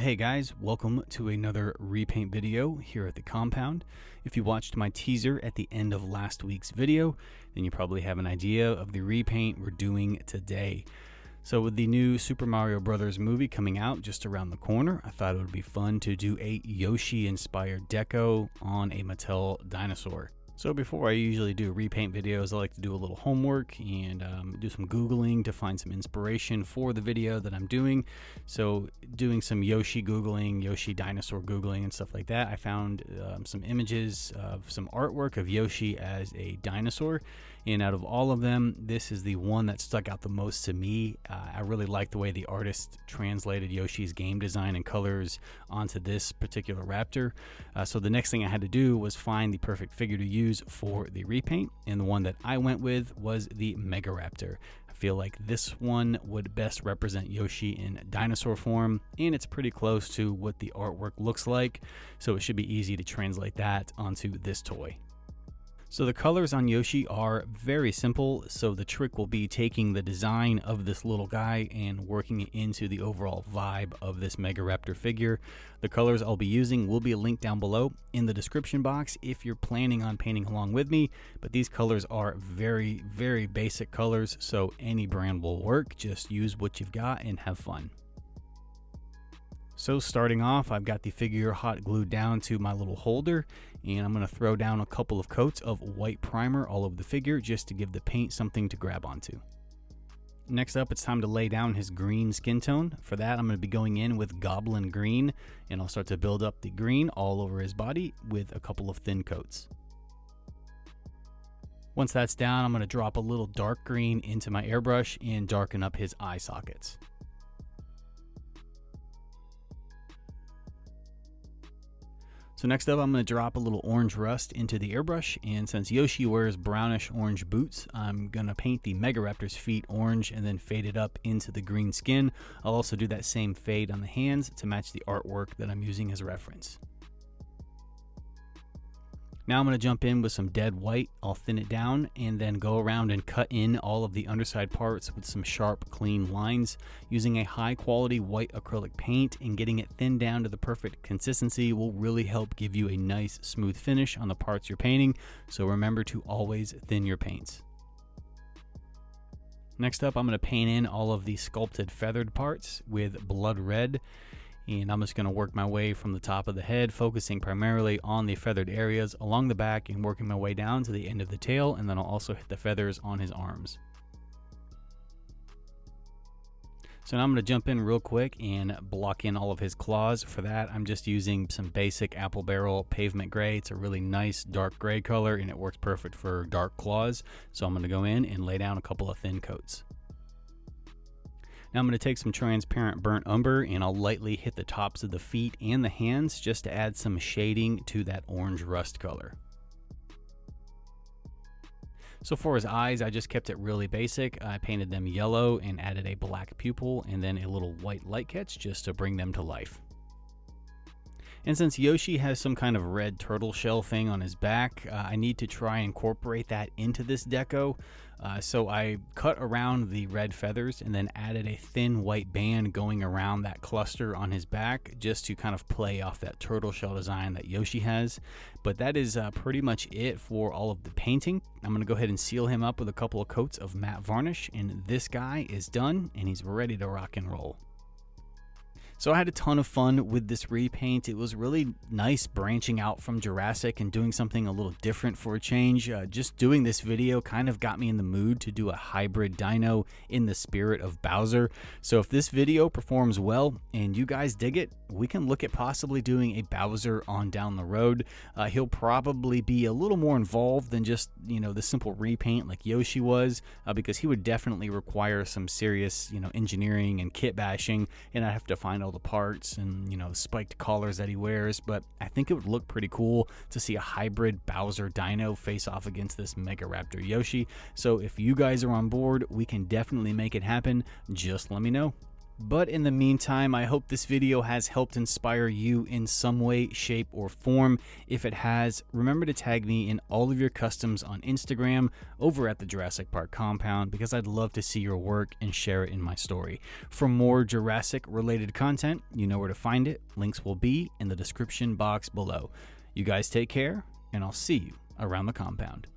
Hey guys, welcome to another repaint video here at the compound. If you watched my teaser at the end of last week's video, then you probably have an idea of the repaint we're doing today. So with the new Super Mario Bros. Movie coming out just around the corner, I thought it would be fun to do a Yoshi inspired deco on a Mattel dinosaur. So before I usually do repaint videos, I like to do a little homework and do some Googling to find some inspiration for the video that I'm doing. So doing some Yoshi Googling, Yoshi dinosaur Googling and stuff like that, I found some images of some artwork of Yoshi as a dinosaur. And out of all of them, this is the one that stuck out the most to me. I really like the way the artist translated Yoshi's game design and colors onto this particular raptor. So the next thing I had to do was find the perfect figure to use for the repaint, and the one that I went with was the Megaraptor. I feel like this one would best represent Yoshi in dinosaur form, and it's pretty close to what the artwork looks like, so it should be easy to translate that onto this toy. So the colors on Yoshi are very simple, so the trick will be taking the design of this little guy and working it into the overall vibe of this Megaraptor figure. The colors I'll be using will be linked down below in the description box if you're planning on painting along with me, but these colors are very, very basic colors, so any brand will work. Just use what you've got and have fun. So starting off, I've got the figure hot glued down to my little holder, and I'm going to throw down a couple of coats of white primer all over the figure just to give the paint something to grab onto. Next up, it's time to lay down his green skin tone. For that, I'm going to be going in with Goblin Green, and I'll start to build up the green all over his body with a couple of thin coats. Once that's down, I'm going to drop a little dark green into my airbrush and darken up his eye sockets. So next up, I'm going to drop a little orange rust into the airbrush, and since Yoshi wears brownish orange boots, I'm going to paint the Megaraptor's feet orange and then fade it up into the green skin. I'll also do that same fade on the hands to match the artwork that I'm using as a reference. Now I'm going to jump in with some dead white. I'll thin it down and then go around and cut in all of the underside parts with some sharp, clean lines. Using a high quality white acrylic paint and getting it thinned down to the perfect consistency will really help give you a nice, smooth finish on the parts you're painting. So remember to always thin your paints. Next up, I'm going to paint in all of the sculpted feathered parts with blood red. And I'm just going to work my way from the top of the head, focusing primarily on the feathered areas along the back and working my way down to the end of the tail, and then I'll also hit the feathers on his arms. So now I'm going to jump in real quick and block in all of his claws. For that, I'm just using some basic apple barrel pavement gray. It's a really nice dark gray color and it works perfect for dark claws. So I'm going to go in and lay down a couple of thin coats. Now I'm going to take some transparent burnt umber and I'll lightly hit the tops of the feet and the hands just to add some shading to that orange rust color. So for his eyes, I just kept it really basic. I painted them yellow and added a black pupil and then a little white light catch just to bring them to life. And since Yoshi has some kind of red turtle shell thing on his back, I need to try and incorporate that into this deco. So I cut around the red feathers and then added a thin white band going around that cluster on his back just to kind of play off that turtle shell design that Yoshi has. But that is pretty much it for all of the painting. I'm going to go ahead and seal him up with a couple of coats of matte varnish, and this guy is done and he's ready to rock and roll. So I had a ton of fun with this repaint. It was really nice branching out from Jurassic and doing something a little different for a change. Just doing this video kind of got me in the mood to do a hybrid dino in the spirit of Bowser. So if this video performs well and you guys dig it, we can look at possibly doing a Bowser on down the road. He'll probably be a little more involved than just, the simple repaint like Yoshi was, because he would definitely require some serious, engineering and kit bashing, and I'd have to find all the parts and spiked collars that he wears. But I think it would look pretty cool to see a hybrid Bowser dino face off against this Megaraptor Yoshi. So if you guys are on board, we can definitely make it happen. Just let me know. But in the meantime, I hope this video has helped inspire you in some way, shape, or form. If it has, remember to tag me in all of your customs on Instagram over at the Jurassic Park compound, because I'd love to see your work and share it in my story. For more Jurassic related content, you know where to find it. Links will be in the description box below. You guys take care, and I'll see you around the compound.